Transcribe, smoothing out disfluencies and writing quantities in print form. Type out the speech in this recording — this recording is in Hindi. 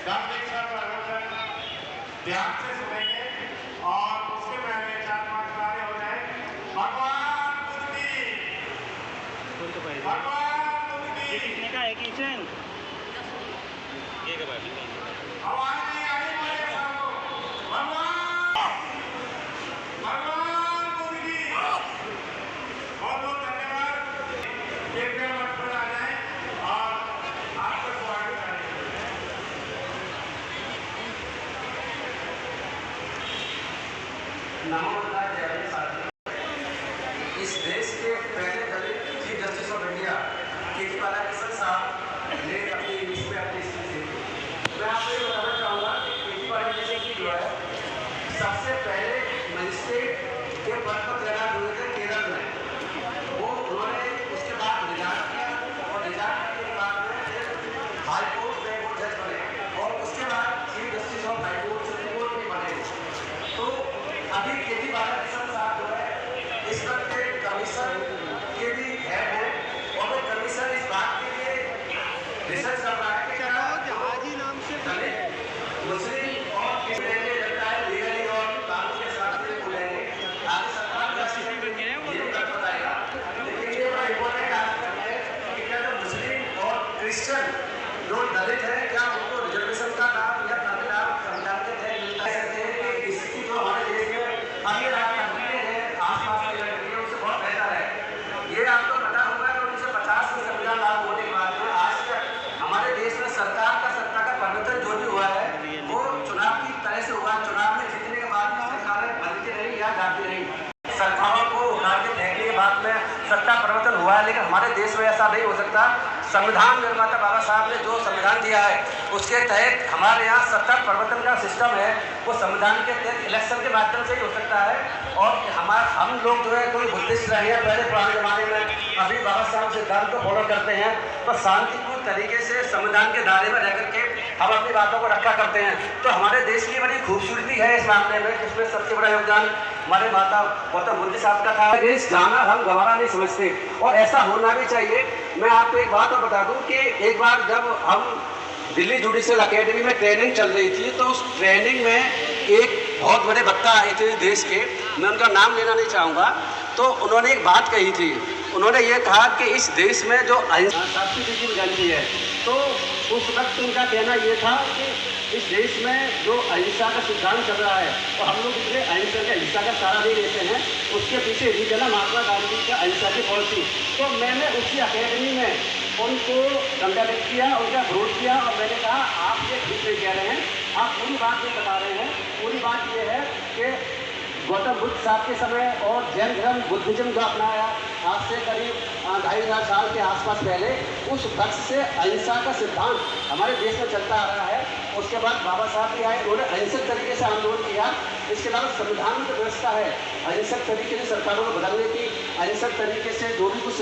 दीक्षा प्रवचन ध्यान से सुनेंगे और उसके पहले 4-5 नारे हो जाए। भगवान बुद्ध की, भगवान बुद्ध की। कितने का है किचन? आवाज नहीं आ रही मेरे सामने। भगवान बुद्ध की। बहुत बहुत धन्यवाद। कृपया मत पर आ जाए और आपका स्वागत करेंगे। नमो बुद्धाय जय हिंद साथियों। इस देश के पहले Dalit chief justice of India K T. Balakrishnan sahab ने अपनी इसमें अपनी स्पीच दी। मैं आपको ये बताना चाहूँगा कि के.टी. बालाकृष्णन जी जो है सबसे पहले मजिस्ट्रेट के पद पर तैनात हुए थे केरल में। वो उन्होंने उसके बाद रिजाइन किया और रिजाइन करने के बाद में हाईकोर्ट में वो जज बने और उसके बाद chief justice of high court supreme court में बने। तो अभी के.टी. बालाकृष्णन साहब जो है इस वक्त के कमीशन के भी हेड हैं और वो कमीशन इस बात के लिए रिसर्च कर रहा है कि क्या दलित मुस्लिम और किस लेंगे लगता है लीगली और कानून के साथ में बोलेंगे आगे सरकार ये कर बताएगा। लेकिन ये बड़ा इम्पोर्टेंट आस्पेक्ट है कि क्या जो मुस्लिम और क्रिश्चियन जो दलित है क्या उनको रिजर्वेशन का लाभ या कानूनी लाभ संविधान के तहत मिलता है कि इसकी जो हमारे देश में अन्य राज्य हैं आसपास के राज्य उनसे बहुत बेहतर है। ये आपको पता होगा कि 1950 में संविधान लागू होने के बाद में आज तक हमारे देश में सरकार का सत्ता का परिवर्तन जो भी हुआ है वो चुनाव की तरह से हुआ। चुनाव में जीतने के बाद सरकारें बदलती रही या जाती रही, सरकारों को उखाड़ के फेंकने के बाद में सत्ता परिवर्तन हुआ है। लेकिन हमारे देश में ऐसा नहीं हो सकता। संविधान निर्माता बाबा साहब ने जो संविधान दिया है उसके तहत हमारे यहाँ सत्ता परिवर्तन का सिस्टम है वो संविधान के तहत इलेक्शन के माध्यम से ही हो सकता है। और हम लोग जो है कोई बुद्धिस्ट रहे हैं पहले पुराने ज़माने में, अभी बाबा साहब सिद्धांत को फॉलो करते हैं तो शांतिपूर्ण तरीके से संविधान के दायरे में रह करके हम अपनी बातों को रखा करते हैं। तो हमारे देश की बड़ी खूबसूरती है इस मामले में, जिसमें सबसे बड़ा योगदान हमारे माता गौतम बुद्ध साहब का था। देश जाना हम गंवारा नहीं समझते और ऐसा होना भी चाहिए। मैं आपको एक बात और बता दूं कि एक बार जब हम दिल्ली जुडिशियल अकेडमी में ट्रेनिंग चल रही थी तो उस ट्रेनिंग में एक बहुत बड़े वक्ता आए थे देश के, मैं उनका नाम लेना नहीं चाहूँगा। तो उन्होंने एक बात कही थी, उन्होंने ये कहा कि इस देश में जो शास्त्री गांधी है तो उस वक्त उनका कहना ये था कि इस देश में जो अहिंसा का सिद्धांत चल रहा है तो हम लोग इसलिए अहिंसा का सहारा नहीं लेते हैं। उसके पीछे रीजन है महात्मा गांधी का अहिंसा की पॉलिसी। तो मैंने उसी अकेडमी में उनको कंडक्ट किया, उनका विरोध किया और मैंने कहा आप ये ठीक नहीं कह रहे हैं, आप पूरी बात नहीं बता रहे हैं। पूरी बात ये है कि गौतम बुद्ध साहब के समय और जैन धर्म बुद्धिज्म जो अपनाया आज से करीब 2500 साल के आसपास पहले, उस वक्त से अहिंसा का सिद्धांत हमारे देश में चलता आ रहा है। उसके बाद बाबा साहब भी आए, उन्होंने अहिंसक तरीके से आंदोलन किया। इसके अलावा संविधान में जो व्यवस्था है अहिंसक तरीके से सरकारों को बदलने की, अहिंसक तरीके से जो भी कुछ